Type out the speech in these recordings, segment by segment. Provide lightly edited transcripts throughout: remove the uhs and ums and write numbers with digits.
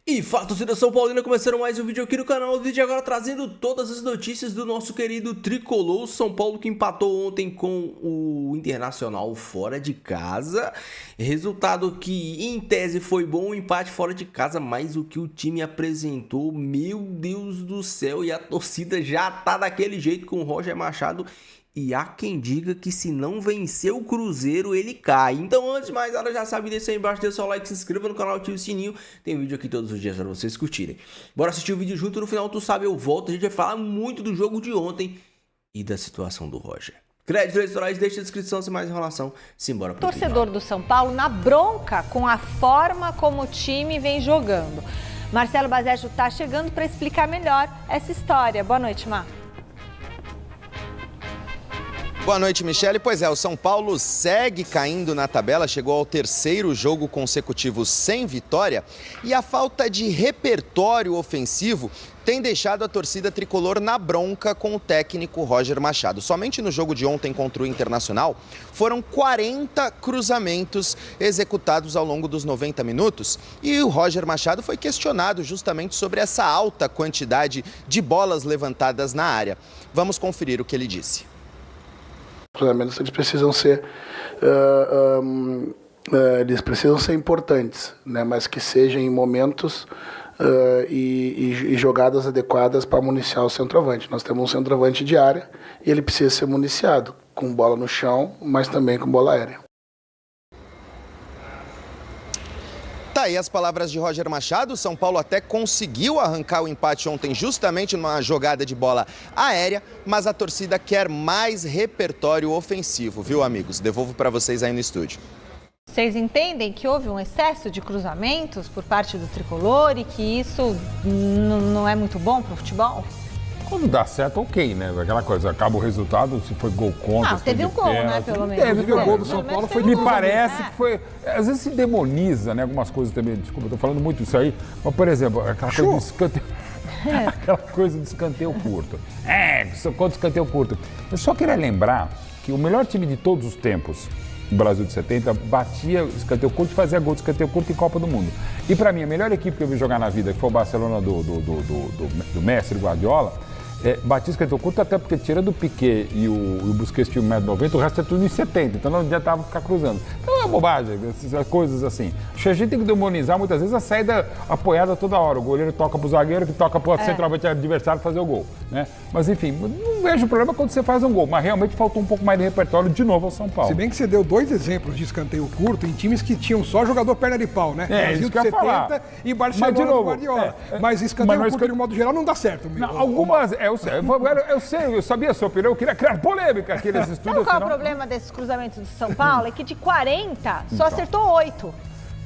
E fala, torcida São Paulina, começando mais um vídeo aqui no canal. O vídeo agora trazendo todas as notícias do nosso querido tricolor São Paulo, que empatou ontem com o Internacional fora de casa. Resultado que em tese foi bom, o empate fora de casa, mas o que o time apresentou, meu Deus do céu, e a torcida já tá daquele jeito com o Roger Machado. E há quem diga que se não vencer o Cruzeiro, ele cai. Então, antes de mais nada, já sabe, deixa aí embaixo, deixa o seu like, se inscreva no canal, ative o sininho. Tem vídeo aqui todos os dias para vocês curtirem. Bora assistir o vídeo junto, no final tu sabe, eu volto. A gente vai falar muito do jogo de ontem e da situação do Roger. Créditos eleitorais, deixa a descrição sem mais enrolação. Simbora pro Torcedor do São Paulo na bronca com a forma como o time vem jogando. Marcelo Bazejo tá chegando para explicar melhor essa história. Boa noite, Mar. Boa noite, Michele. Pois é, o São Paulo segue caindo na tabela, chegou ao terceiro jogo consecutivo sem vitória e a falta de repertório ofensivo tem deixado a torcida tricolor na bronca com o técnico Roger Machado. Somente no jogo de ontem contra o Internacional foram 40 cruzamentos executados ao longo dos 90 minutos e o Roger Machado foi questionado justamente sobre essa alta quantidade de bolas levantadas na área. Vamos conferir o que ele disse. Os cruzamentos eles precisam ser importantes, né? Mas que sejam em momentos e jogadas adequadas para municiar o centroavante. Nós temos um centroavante de área e ele precisa ser municiado com bola no chão, mas também com bola aérea. Tá aí as palavras de Roger Machado. O São Paulo até conseguiu arrancar o empate ontem justamente numa jogada de bola aérea, mas a torcida quer mais repertório ofensivo, viu, amigos? Devolvo para vocês aí no estúdio. Vocês entendem que houve um excesso de cruzamentos por parte do tricolor e que isso não é muito bom para o futebol? Quando dá certo, ok, né? Aquela coisa, acaba o resultado, se foi gol contra, Ah, teve um gol, né, pelo menos. Teve o gol do São Paulo, foi Me parece que foi... Às vezes se demoniza, né? Algumas coisas também, desculpa, eu tô falando muito isso aí, mas, por exemplo, aquela coisa do escanteio... Aquela coisa do escanteio curto. Contra escanteio curto. Eu só queria lembrar que o melhor time de todos os tempos, no Brasil de 70, batia o escanteio curto e fazia gol de escanteio curto em Copa do Mundo. E pra mim, a melhor equipe que eu vi jogar na vida, que foi o Barcelona do Messi, Guardiola, batia escanteio curto, até porque tira do Piquet e o Busquets tinha 1,90 m, o resto é tudo em 70, então não adiantava ficar cruzando. Então é bobagem, essas coisas assim. Acho que a gente tem que demonizar muitas vezes a saída apoiada toda hora. O goleiro toca pro zagueiro, que toca pro centroavante adversário fazer o gol, né? Mas enfim, não vejo problema quando você faz um gol, mas realmente faltou um pouco mais de repertório de novo ao São Paulo. Se bem que você deu dois exemplos de escanteio curto em times que tinham só jogador perna de pau, né? Brasil de 70 e Barcelona do Guardiola. Mas escanteio curto, de modo geral, não dá certo. Não, algumas... Eu sabia a sua opinião, eu queria criar polêmica aqui nesse estúdio. Sabe qual é o problema desses cruzamentos do São Paulo? É que de 40, só acertou 8.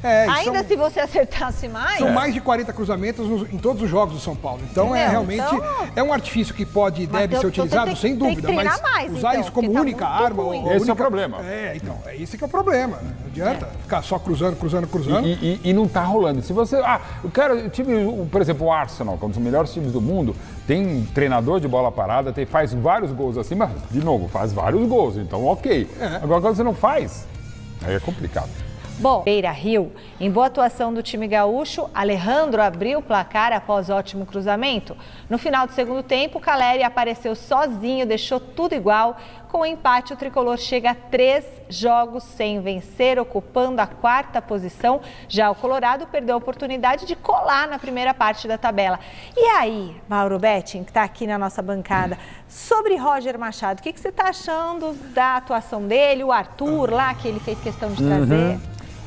Ainda se você acertasse mais... São mais de 40 cruzamentos em todos os jogos do São Paulo. Então, realmente, é um artifício que pode e deve ser utilizado, sem dúvida. Mas mais, usar isso como única arma... Esse é o problema. É esse que é o problema. Não adianta ficar só cruzando. E não tá rolando. Se você... o time, por exemplo, o Arsenal, que é um dos melhores times do mundo, tem treinador de bola parada, faz vários gols assim, mas, de novo, faz vários gols. Então, ok. Agora, quando você não faz, aí é complicado. Bom, Beira-Rio, em boa atuação do time gaúcho, Alejandro abriu o placar após ótimo cruzamento. No final do segundo tempo, Caleri apareceu sozinho, deixou tudo igual. Com o empate, o tricolor chega a 3 jogos sem vencer, ocupando a 4ª posição. Já o Colorado perdeu a oportunidade de colar na primeira parte da tabela. E aí, Mauro Betting, que está aqui na nossa bancada, sobre Roger Machado, o que você está achando da atuação dele, o Arthur lá, que ele fez questão de trazer?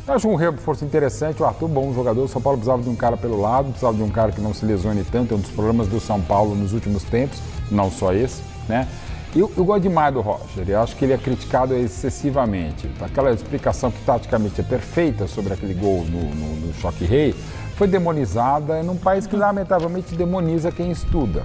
Eu acho um reforço interessante, o Arthur, bom jogador. O São Paulo precisava de um cara pelo lado, precisava de um cara que não se lesione tanto. É um dos problemas do São Paulo nos últimos tempos, não só esse, né? Eu gosto demais do Roger, eu acho que ele é criticado excessivamente. Aquela explicação que taticamente é perfeita sobre aquele gol no Choque Rei foi demonizada num país que lamentavelmente demoniza quem estuda.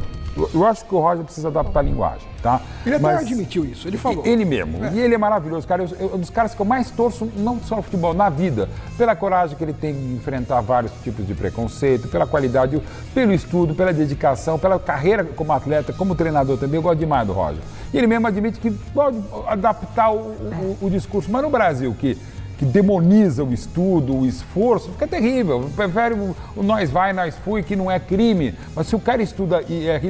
Eu acho que o Roger precisa adaptar a linguagem, tá? Ele até admitiu isso, ele falou. Ele mesmo. E ele é maravilhoso, cara. Um dos caras que eu mais torço, não só no futebol, na vida, pela coragem que ele tem de enfrentar vários tipos de preconceito, pela qualidade, pelo estudo, pela dedicação, pela carreira como atleta, como treinador também. Eu gosto demais do Roger. E ele mesmo admite que pode adaptar o discurso. Mas no Brasil, que que demoniza o estudo, o esforço, fica terrível. Prefere o nós vai, nós fui, que não é crime. Mas se o cara estuda e é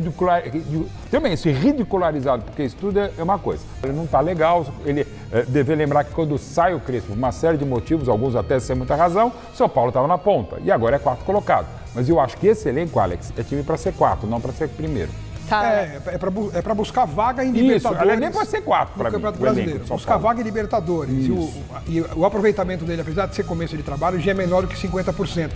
também se ridicularizado porque estuda é uma coisa. Ele não está legal, ele deve lembrar que quando sai o Crespo, por uma série de motivos, alguns até sem muita razão, São Paulo estava na ponta e agora é quarto colocado. Mas eu acho que esse elenco, Alex, é time para ser quarto, não para ser primeiro. Tá. É para buscar vaga em Libertadores. Isso, nem pode ser 4 para mim. Campeonato Brasileiro. Buscar vaga em Libertadores. E o aproveitamento dele, apesar de ser começo de trabalho, já é menor do que 50%.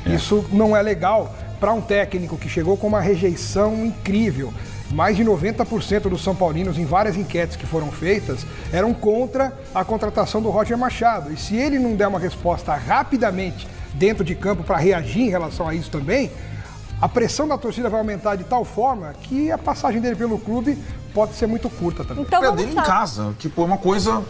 Isso não é legal para um técnico que chegou com uma rejeição incrível. Mais de 90% dos São Paulinos, em várias enquetes que foram feitas, eram contra a contratação do Roger Machado. E se ele não der uma resposta rapidamente dentro de campo para reagir em relação a isso também, a pressão da torcida vai aumentar de tal forma que a passagem dele pelo clube pode ser muito curta também. Então, perder em casa, tipo, é uma coisa...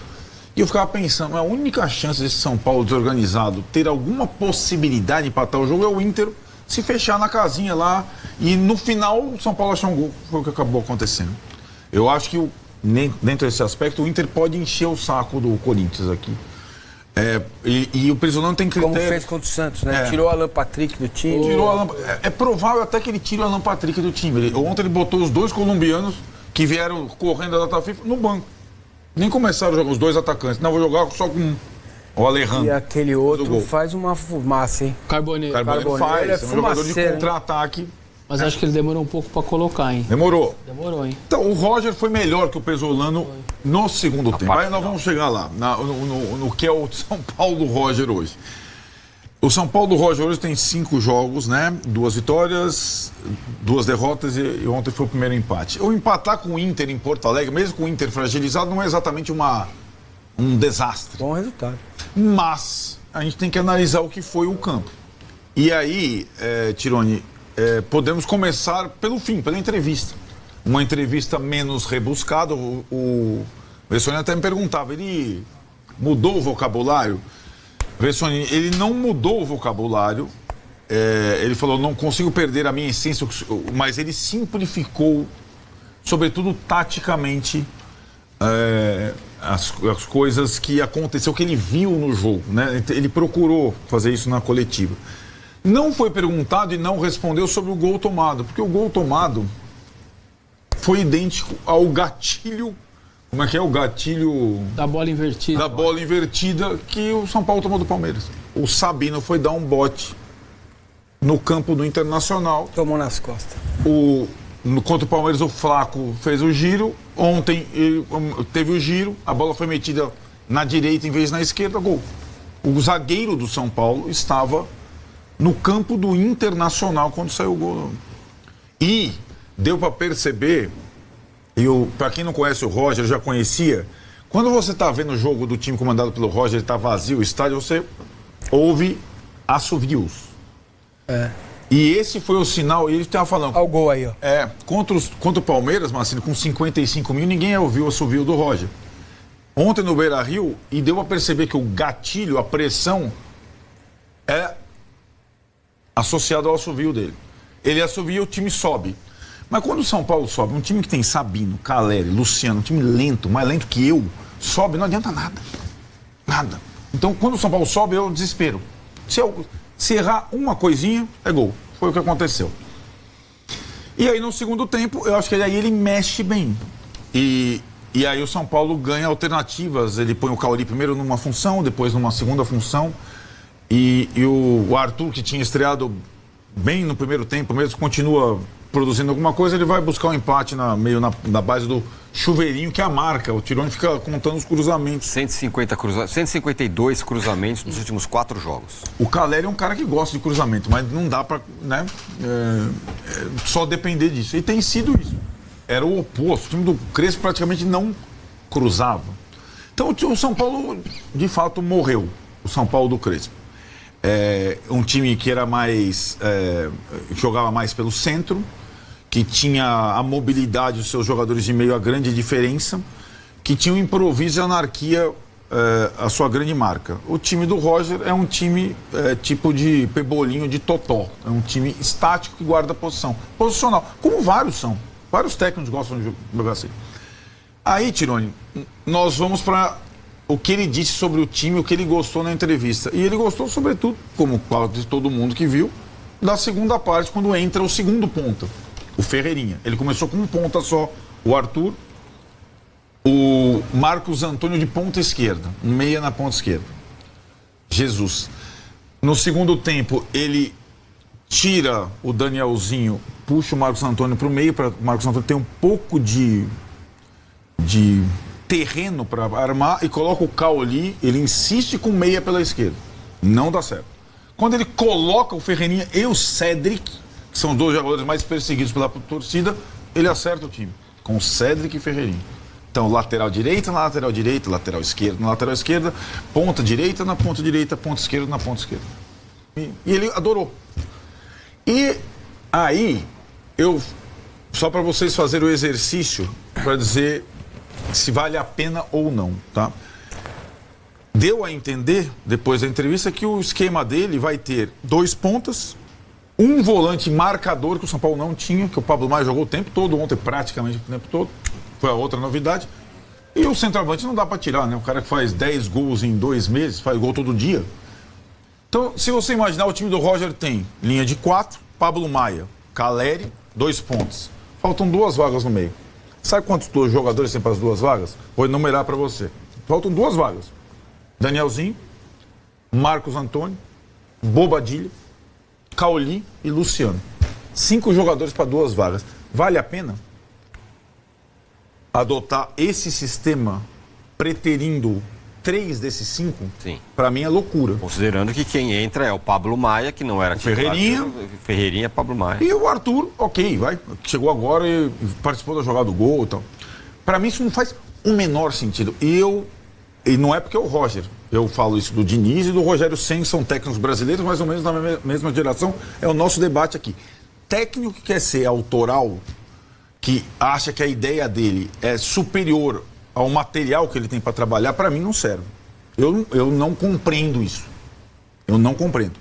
E eu ficava pensando, a única chance desse São Paulo desorganizado ter alguma possibilidade de empatar o jogo é o Inter se fechar na casinha lá e no final o São Paulo achar um gol. Foi o que acabou acontecendo. Eu acho que dentro desse aspecto o Inter pode encher o saco do Corinthians aqui. E o Pesolano tem critério. Como fez contra o Santos, né? Tirou o Alan Patrick do time. É provável até que ele tire o Alan Patrick do time. Ontem ele botou os 2 colombianos que vieram correndo da data FIFA no banco. Nem começaram a jogar os 2 atacantes. Não, vou jogar só com o Alejandro. E aquele outro faz uma fumaça, hein? Carboneiro faz, é um jogador de contra-ataque. Mas acho que ele demorou um pouco para colocar, hein? Demorou, hein? Então, o Roger foi melhor que o Pesolano no segundo tempo. Aí nós vamos chegar lá, no que é o São Paulo do Roger hoje. O São Paulo do Roger hoje tem 5 jogos, né? 2 vitórias, 2 derrotas e ontem foi o primeiro empate. O empatar com o Inter em Porto Alegre, mesmo com o Inter fragilizado, não é exatamente um desastre. Bom resultado. Mas a gente tem que analisar o que foi o campo. E aí, Tironi, podemos começar pelo fim, pela entrevista. Uma entrevista menos rebuscada. O Vessoni até me perguntava, ele mudou o vocabulário? Vessoni, ele não mudou o vocabulário. Ele falou, não consigo perder a minha essência, mas ele simplificou, sobretudo taticamente, as coisas que aconteceu, que ele viu no jogo, né? Ele procurou fazer isso na coletiva. Não foi perguntado e não respondeu sobre o gol tomado, porque o gol tomado foi idêntico ao gatilho, como é que é o gatilho... Da bola invertida. Da bola invertida que o São Paulo tomou do Palmeiras. O Sabino foi dar um bote no campo do Internacional. Tomou nas costas. Contra o Palmeiras, o Flaco fez o giro. Ontem teve o giro, a bola foi metida na direita em vez de na esquerda, gol. O zagueiro do São Paulo estava no campo do Internacional quando saiu o gol. E deu para perceber, para quem não conhece o Roger, já conhecia, quando você está vendo o jogo do time comandado pelo Roger, ele está vazio o estádio, você ouve assovios. E esse foi o sinal, e ele estava falando... Olha o gol aí, ó. Contra o Palmeiras, Marcelo, com 55 mil, ninguém ouviu o assovio do Roger. Ontem no Beira-Rio, e deu a perceber que o gatilho, a pressão, é associado ao assovio dele. Ele assovia, o time sobe. Mas quando o São Paulo sobe, um time que tem Sabino, Caleri, Luciano, um time lento, mais lento que eu, sobe, não adianta nada. Nada. Então, quando o São Paulo sobe, é o desespero. Se errar uma coisinha, é gol. Foi o que aconteceu. E aí, no segundo tempo, eu acho que aí ele mexe bem. E aí o São Paulo ganha alternativas. Ele põe o Cauli primeiro numa função, depois numa segunda função. E o Arthur, que tinha estreado bem no primeiro tempo mesmo, continua produzindo alguma coisa, ele vai buscar um empate meio na base do chuveirinho, que é a marca. O Tironi fica contando os cruzamentos. 152 cruzamentos nos últimos 4 jogos. O Caleri é um cara que gosta de cruzamento, mas não dá para, né, só depender disso. E tem sido isso. Era o oposto. O time do Crespo praticamente não cruzava. Então o São Paulo, de fato, morreu. O São Paulo do Crespo. Um time que era mais... jogava mais pelo centro, que tinha a mobilidade dos seus jogadores de meio, a grande diferença, que tinha o improviso e a anarquia, a sua grande marca. O time do Roger é um time tipo de pebolinho, de totó. É um time estático que guarda a posição. Posicional, como vários são. Vários técnicos gostam de jogar assim. Aí, Tironi, nós vamos para o que ele disse sobre o time, o que ele gostou na entrevista. E ele gostou, sobretudo, como quase todo mundo que viu, da segunda parte, quando entra o segundo ponta, o Ferreirinha. Ele começou com um ponta só, o Arthur, o Marcos Antônio de ponta esquerda, um meia na ponta esquerda. Jesus. No segundo tempo, ele tira o Danielzinho, puxa o Marcos Antônio para o meio, para o Marcos Antônio ter um pouco de terreno para armar, e coloca o Caoli, ele insiste com meia pela esquerda. Não dá certo. Quando ele coloca o Ferreirinha e o Cédric, que são dois jogadores mais perseguidos pela torcida, ele acerta o time, com o Cédric e Ferreirinha. Então, lateral direita na lateral direita, lateral esquerda na lateral esquerda, ponta direita na ponta direita, ponta esquerda na ponta esquerda. E ele adorou. E aí, só para vocês fazerem o exercício, para dizer se vale a pena ou não, tá? Deu a entender, depois da entrevista, que o esquema dele vai ter 2 pontas, um volante marcador, que o São Paulo não tinha, que o Pablo Maia jogou o tempo todo, ontem praticamente o tempo todo. Foi a outra novidade. E o centroavante não dá para tirar, né? O cara que faz 10 gols em 2 meses, faz gol todo dia. Então, se você imaginar, o time do Roger tem linha de 4, Pablo Maia, Caleri, 2 pontos. Faltam 2 vagas no meio. Sabe quantos jogadores tem para as 2 vagas? Vou enumerar para você. Faltam 2 vagas. Danielzinho, Marcos Antônio, Bobadilha, Caoli e Luciano. 5 jogadores para 2 vagas. Vale a pena adotar esse sistema preterindo 3 desses 5? Sim. Para mim é loucura. Considerando que quem entra é o Pablo Maia, que não era titular. Ferreirinha, Pablo Maia. E o Arthur, ok, vai. Chegou agora e participou da jogada do gol e tal. Para mim isso não faz o menor sentido. E não é porque é o Roger. Eu falo isso do Diniz e do Rogério Ceni, são técnicos brasileiros, mais ou menos da mesma geração. É o nosso debate aqui. Técnico que quer ser autoral, que acha que a ideia dele é superior ao material que ele tem para trabalhar, para mim não serve. Eu não compreendo isso. Eu não compreendo.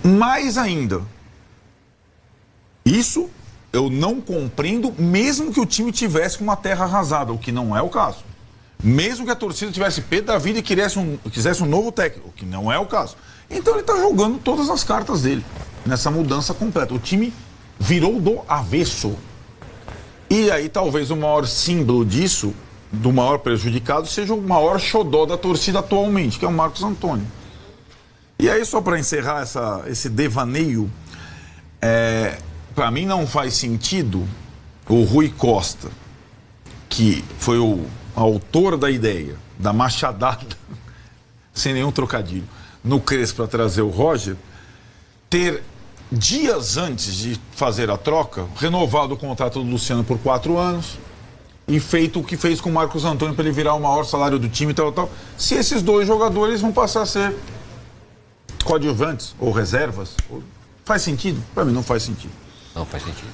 Mais ainda, isso eu não compreendo, mesmo que o time tivesse com uma terra arrasada, o que não é o caso. Mesmo que a torcida tivesse pé da vida e quisesse um novo técnico, o que não é o caso. Então ele está jogando todas as cartas dele nessa mudança completa. O time virou do avesso. E aí talvez o maior símbolo disso, do maior prejudicado, seja o maior xodó da torcida atualmente, que é o Marcos Antônio. E aí, só para encerrar esse devaneio, para mim não faz sentido o Rui Costa, que foi o autor da ideia, da machadada, sem nenhum trocadilho, no Crespo para trazer o Roger, ter dias antes de fazer a troca, renovado o contrato do Luciano por 4 anos e feito o que fez com o Marcos Antônio para ele virar o maior salário do time e tal. Se esses 2 jogadores vão passar a ser coadjuvantes ou reservas, faz sentido? Para mim não faz sentido. Não faz sentido.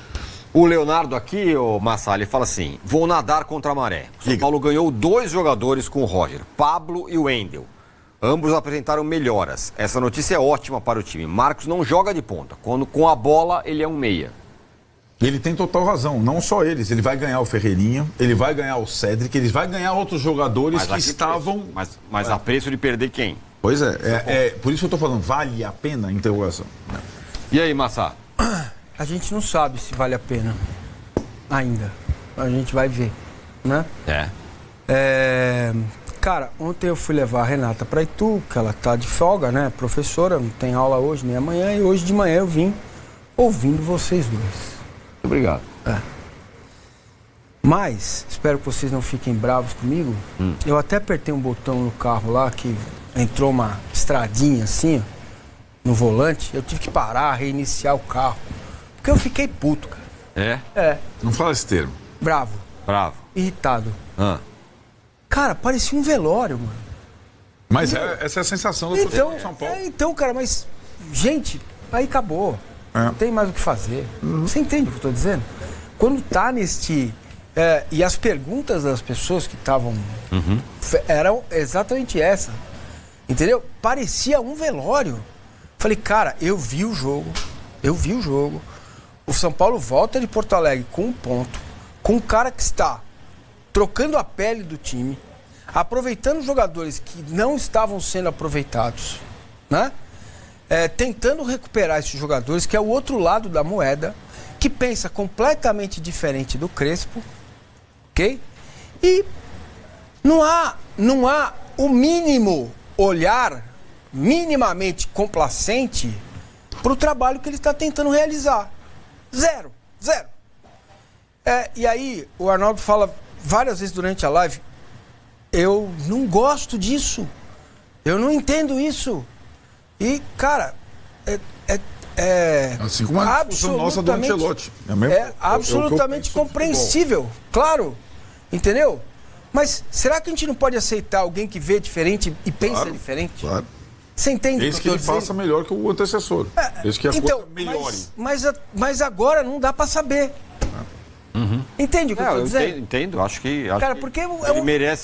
O Leonardo aqui, o Massa, ele fala assim: vou nadar contra a maré. O São Paulo ganhou 2 jogadores com o Roger, Pablo e o Wendel. Ambos apresentaram melhoras. Essa notícia é ótima para o time. Marcos não joga de ponta. Quando com a bola, ele é um meia. Ele tem total razão. Não só eles. Ele vai ganhar o Ferreirinha, ele vai ganhar o Cédric, ele vai ganhar outros jogadores que estavam... Mas a preço de perder quem? Pois é. Por isso que eu estou falando, vale a pena a interrogação. E aí, Massa? A gente não sabe se vale a pena ainda. A gente vai ver, né? Cara, ontem eu fui levar a Renata para Itu, que ela tá de folga, né? Professora, não tem aula hoje nem amanhã. E hoje de manhã eu vim ouvindo vocês 2. Obrigado. Mas, espero que vocês não fiquem bravos comigo. Eu até apertei um botão no carro lá, que entrou uma estradinha assim, ó, no volante. Eu tive que parar, reiniciar o carro. Porque eu fiquei puto, cara. Não fala esse termo. Bravo. Irritado. Cara, parecia um velório, mano. Mas essa é a sensação do torcedor de São Paulo. Então, cara, mas... Gente, aí acabou. Não tem mais o que fazer. Você entende o que eu tô dizendo? Quando tá neste... e as perguntas das pessoas que estavam... eram exatamente essa. Entendeu? Parecia um velório. Falei, cara, eu vi o jogo. O São Paulo volta de Porto Alegre com 1 ponto. Com um cara que está trocando a pele do time, aproveitando jogadores que não estavam sendo aproveitados, né? Tentando recuperar esses jogadores, que é o outro lado da moeda, que pensa completamente diferente do Crespo, ok? E não há o mínimo olhar minimamente complacente para o trabalho que ele está tentando realizar. Zero. E aí, o Arnaldo fala várias vezes durante a live, eu não gosto disso, eu não entendo isso. E, cara, assim como a discussão nossa do Ancelotti. Absolutamente compreensível, claro, entendeu? Mas será que a gente não pode aceitar alguém que vê diferente e pensa diferente? Claro. Você entende? Desde que ele faça melhor que o antecessor. Desde que a coisa melhore. Mas agora não dá para saber. Entende o que eu estou dizendo? Entendo. Acho que porque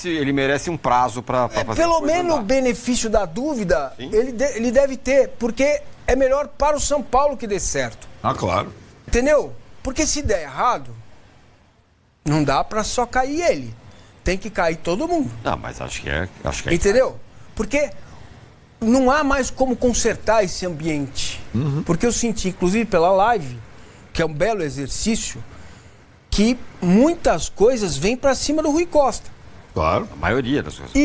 ele merece um prazo para fazer. Pelo menos o benefício da dúvida ele deve ter, porque é melhor para o São Paulo que dê certo. Claro. Entendeu? Porque se der errado, não dá para só cair ele. Tem que cair todo mundo. Não, mas acho que é. Entendeu? Porque não há mais como consertar esse ambiente. Porque eu senti, inclusive pela live, que é um belo exercício, que muitas coisas vêm para cima do Rui Costa. Claro. A maioria das coisas.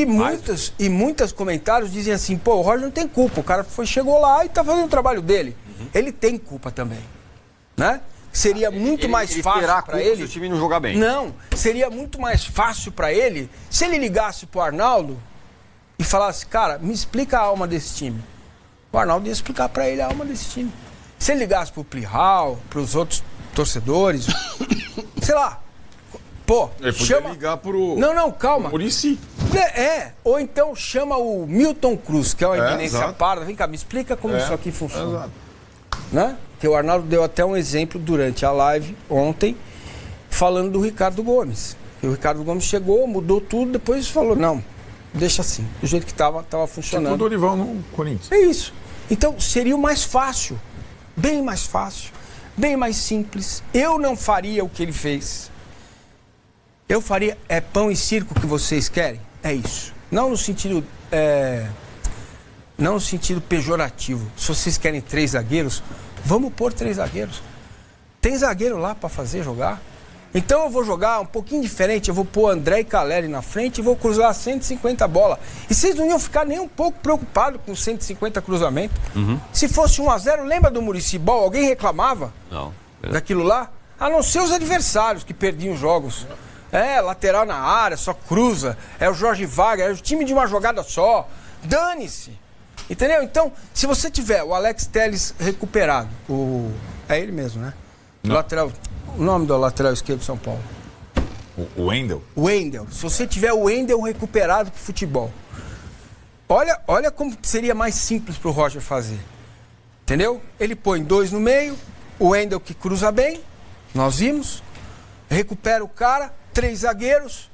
E muitos comentários dizem assim, pô, o Roger não tem culpa, o cara chegou lá e tá fazendo o trabalho dele. Ele tem culpa também, né? Seria muito mais fácil para ele... se o time não jogar bem. Não, seria muito mais fácil para ele se ele ligasse pro Arnaldo e falasse, cara, me explica a alma desse time. O Arnaldo ia explicar para ele a alma desse time. Se ele ligasse pro Plihal, pros outros torcedores, sei lá, pô, ele podia ligar pro... Não, calma. Muricy. Ou então chama o Milton Cruz, que é uma eminência parda. Vem cá, me explica como isso aqui funciona. Exato. Né? Que o Arnaldo deu até um exemplo durante a live ontem, falando do Ricardo Gomes. E o Ricardo Gomes chegou, mudou tudo, depois falou, não, deixa assim, do jeito que estava funcionando. Tipo o Dorival no Corinthians. É isso. Então seria o mais fácil, bem mais fácil, bem mais simples. Eu não faria o que ele fez. Eu faria, pão e circo que vocês querem? É isso. Não no sentido pejorativo. Se vocês querem 3 zagueiros, vamos pôr 3 zagueiros. Tem zagueiro lá para fazer jogar. Então eu vou jogar um pouquinho diferente. Eu vou pôr André e Caleri na frente e vou cruzar 150 bolas. E vocês não iam ficar nem um pouco preocupados com 150 cruzamentos. Se fosse 1-0, lembra do Muricy Ball? Alguém reclamava? Não. Daquilo lá? A não ser os adversários que perdiam os jogos. Lateral na área, só cruza. É o Jorge Wagner, é o time de uma jogada só. Dane-se. Entendeu? Então, se você tiver o Alex Telles recuperado, é ele mesmo, né? O nome do lateral esquerdo do São Paulo. O Wendel? O Wendel. Se você tiver o Wendel recuperado pro futebol, olha como seria mais simples pro Roger fazer. Entendeu? Ele põe 2 no meio, o Wendel que cruza bem, nós vimos, recupera o cara, 3 zagueiros,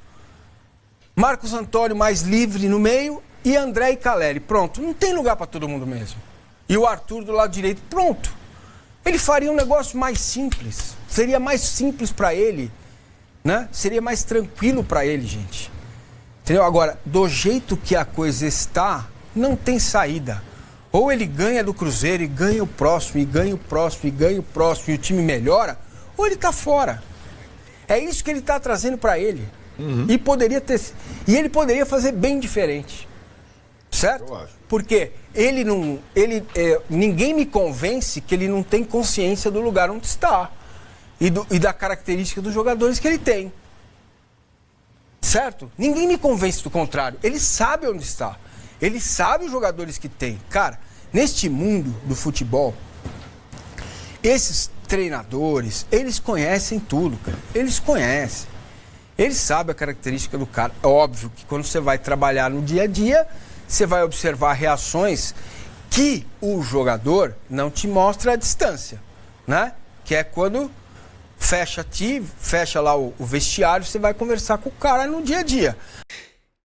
Marcos Antônio mais livre no meio e André e Caleri. Pronto, não tem lugar para todo mundo mesmo. E o Arthur do lado direito, pronto. Ele faria um negócio mais simples. Seria mais simples para ele, né? Seria mais tranquilo para ele, gente. Entendeu? Agora, do jeito que a coisa está, não tem saída. Ou ele ganha do Cruzeiro e ganha o próximo, e ganha o próximo, e ganha o próximo, e o time melhora, ou ele tá fora. É isso que ele tá trazendo para ele. E ele poderia fazer bem diferente. Certo? Porque ninguém me convence que ele não tem consciência do lugar onde está e da característica dos jogadores que ele tem. Certo? Ninguém me convence do contrário. Ele sabe onde está. Ele sabe os jogadores que tem. Cara, neste mundo do futebol, esses treinadores, eles conhecem tudo, cara. Eles conhecem. Eles sabem a característica do cara. É óbvio que quando você vai trabalhar no dia a dia, você vai observar reações que o jogador não te mostra à distância, né? Que é quando fecha lá o vestiário, você vai conversar com o cara no dia a dia.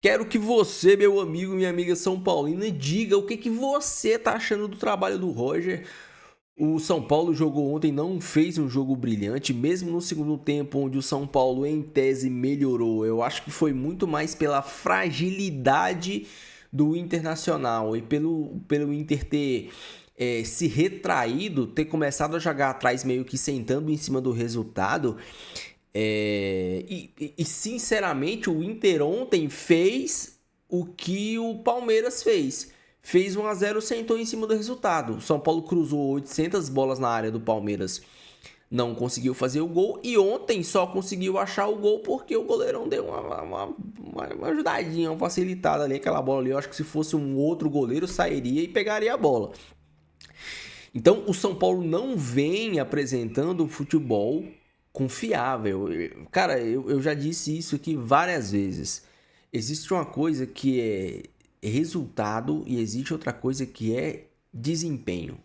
Quero que você, meu amigo, minha amiga São Paulina, diga o que você tá achando do trabalho do Roger. O São Paulo jogou ontem, não fez um jogo brilhante, mesmo no segundo tempo, onde o São Paulo, em tese, melhorou. Eu acho que foi muito mais pela fragilidade do Internacional e pelo Inter ter se retraído, ter começado a jogar atrás meio que sentando em cima do resultado. Sinceramente, o Inter ontem fez o que o Palmeiras fez. Fez 1-0, sentou em cima do resultado. O São Paulo cruzou 800 bolas na área do Palmeiras, não conseguiu fazer o gol. E ontem só conseguiu achar o gol porque o goleirão deu uma ajudadinha, uma facilitada ali. Aquela bola ali, eu acho que se fosse um outro goleiro, sairia e pegaria a bola. Então, o São Paulo não vem apresentando um futebol confiável. Cara, eu já disse isso aqui várias vezes. Existe uma coisa que é resultado e existe outra coisa que é desempenho.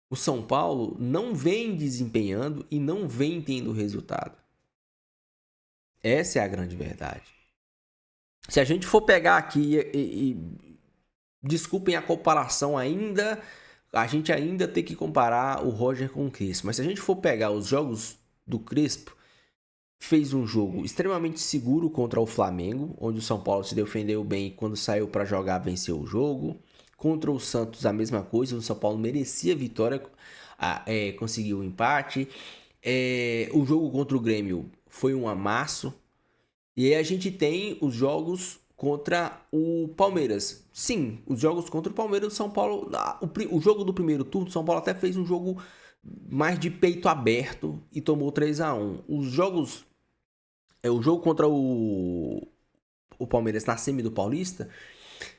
O São Paulo não vem desempenhando e não vem tendo resultado. Essa é a grande verdade. Se a gente for pegar aqui e desculpem a comparação ainda, a gente ainda tem que comparar o Roger com o Crespo. Mas se a gente for pegar os jogos do Crespo, fez um jogo extremamente seguro contra o Flamengo, onde o São Paulo se defendeu bem e quando saiu para jogar venceu o jogo. Contra o Santos a mesma coisa, o São Paulo merecia a vitória, conseguiu o empate. O jogo contra o Grêmio foi um amasso. E aí a gente tem os jogos contra o Palmeiras. Sim, os jogos contra o Palmeiras, o São Paulo, o jogo do primeiro turno, o São Paulo até fez um jogo mais de peito aberto e tomou 3-1. Os jogos... o jogo contra o Palmeiras na semi do Paulista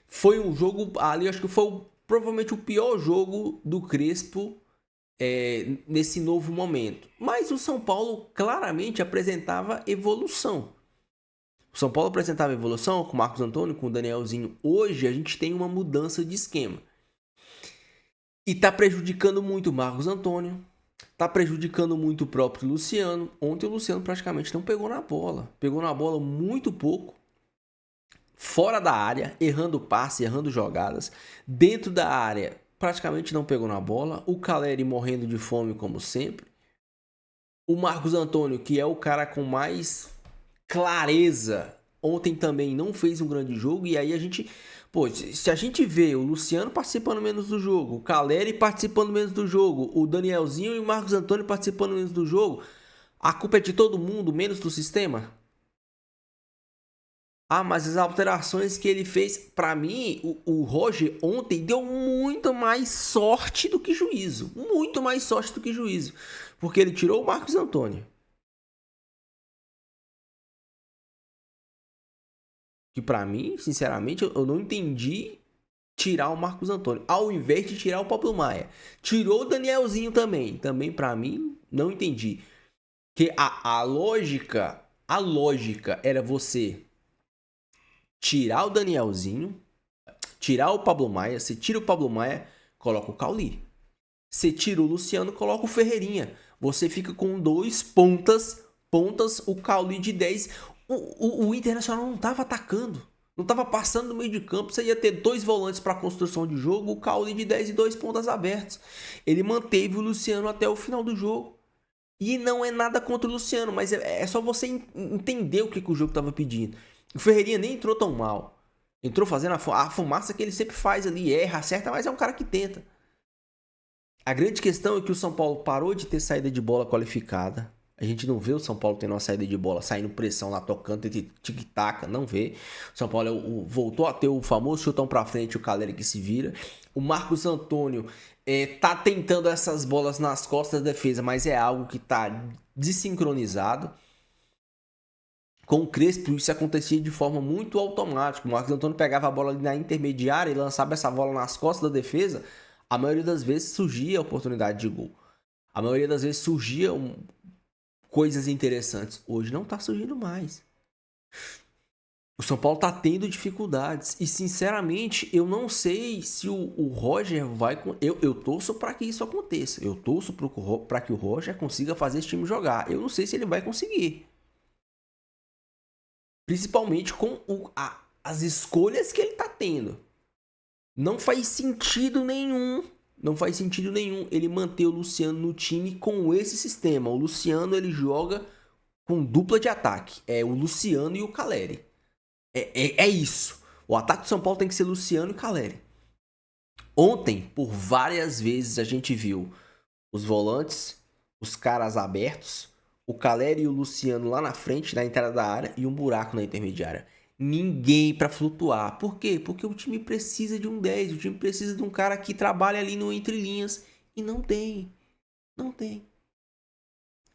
foi um jogo ali, acho que foi provavelmente o pior jogo do Crespo nesse novo momento. Mas o São Paulo claramente apresentava evolução. O São Paulo apresentava evolução com o Marcos Antônio, com o Danielzinho. Hoje a gente tem uma mudança de esquema. E tá prejudicando muito o Marcos Antônio. Tá prejudicando muito o próprio Luciano. Ontem o Luciano praticamente não pegou na bola. Pegou na bola muito pouco. Fora da área, errando passe, errando jogadas. Dentro da área, praticamente não pegou na bola. O Caleri morrendo de fome, como sempre. O Marcos Antônio, que é o cara com mais clareza, ontem também não fez um grande jogo. E aí a gente... se a gente vê o Luciano participando menos do jogo, o Caleri participando menos do jogo, o Danielzinho e o Marcos Antônio participando menos do jogo, a culpa é de todo mundo, menos do sistema? Mas as alterações que ele fez, pra mim, o Roger ontem deu muito mais sorte do que juízo. Muito mais sorte do que juízo. Porque ele tirou o Marcos Antônio. Que pra mim, sinceramente, eu não entendi tirar o Marcos Antônio, ao invés de tirar o Pablo Maia. Tirou o Danielzinho também. Também pra mim, não entendi. Que a lógica era você tirar o Danielzinho, tirar o Pablo Maia. Você tira o Pablo Maia, coloca o Cauli. Você tira o Luciano, coloca o Ferreirinha. Você fica com 2 pontas, o Cauli de 10. O Internacional não estava atacando, não estava passando no meio de campo. Você ia ter 2 volantes para construção de jogo, o Cauli de 10 e 2 pontas abertos. Ele manteve o Luciano até o final do jogo. E não é nada contra o Luciano, mas é só você entender o que o jogo estava pedindo. O Ferreirinha nem entrou tão mal. Entrou fazendo a fumaça que ele sempre faz ali, erra, acerta, mas é um cara que tenta. A grande questão é que o São Paulo parou de ter saída de bola qualificada. A gente não vê o São Paulo tendo uma saída de bola, saindo pressão lá, tocando, tic-tac, não vê. O São Paulo voltou a ter o famoso chutão pra frente, o Caleri que se vira. O Marcos Antônio tá tentando essas bolas nas costas da defesa, mas é algo que tá desincronizado. Com o Crespo, isso acontecia de forma muito automática. O Marcos Antônio pegava a bola ali na intermediária e lançava essa bola nas costas da defesa. A maioria das vezes surgia a oportunidade de gol. A maioria das vezes surgiam coisas interessantes. Hoje não tá surgindo mais. O São Paulo tá tendo dificuldades. E, sinceramente, eu não sei se o Roger vai... Eu torço para que isso aconteça. Eu torço para que o Roger consiga fazer esse time jogar. Eu não sei se ele vai conseguir. Principalmente com as escolhas que ele tá tendo. Não faz sentido nenhum Não faz sentido nenhum ele manter o Luciano no time com esse sistema. O Luciano, ele joga com dupla de ataque. É o Luciano e o Caleri. É isso. O ataque do São Paulo tem que ser Luciano e Caleri. Ontem, por várias vezes, a gente viu os volantes, os caras abertos, o Caleri e o Luciano lá na frente, na entrada da área, e um buraco na intermediária. Ninguém pra flutuar. Por quê? Porque o time precisa de um 10. O time precisa de um cara que trabalha ali no entre linhas. E não tem. Não tem.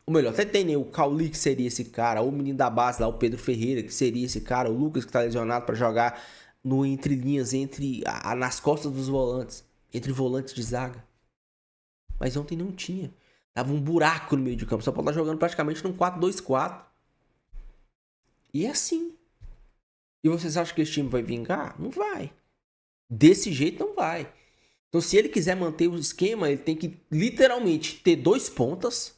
Ou melhor, até tem, né? O Cauli, que seria esse cara. Ou o menino da base lá, o Pedro Ferreira, que seria esse cara. O Lucas, que tá lesionado pra jogar no entre linhas, nas costas dos volantes. Entre volantes de zaga. Mas ontem não tinha. Tava um buraco no meio de campo. Só pode estar jogando praticamente num 4-2-4. E é assim. E vocês acham que esse time vai vingar? Não vai. Desse jeito não vai. Então, se ele quiser manter o esquema, ele tem que literalmente ter 2 pontas.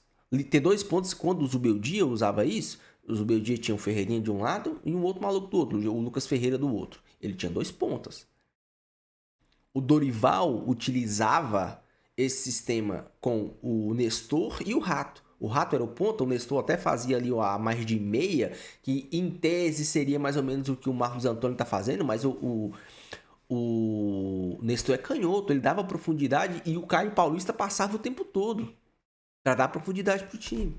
Ter 2 pontos. Quando o Zubeldia usava isso, o Zubeldia tinha o Ferreirinha de um lado e um outro maluco do outro. O Lucas Ferreira do outro. Ele tinha 2 pontas. O Dorival utilizava esse sistema com o Nestor e o Rato. O Rato era o ponta, o Nestor até fazia ali a mais de meia, que em tese seria mais ou menos o que o Marcos Antônio tá fazendo, mas o Nestor é canhoto, ele dava profundidade e o Caio Paulista passava o tempo todo para dar profundidade pro time.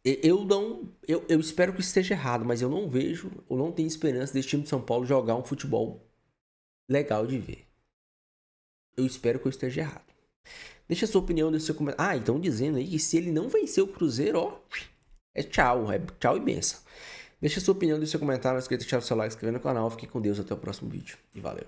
Eu espero que esteja errado, mas eu não tenho esperança desse time de São Paulo jogar um futebol legal de ver. Eu espero que eu esteja errado. Deixa a sua opinião no seu comentário. Então dizendo aí que se ele não vencer o Cruzeiro, ó, é tchau e benção. Deixa a sua opinião no seu comentário, não esqueça de deixar o seu like, se inscrever no canal. Fique com Deus, até o próximo vídeo e valeu.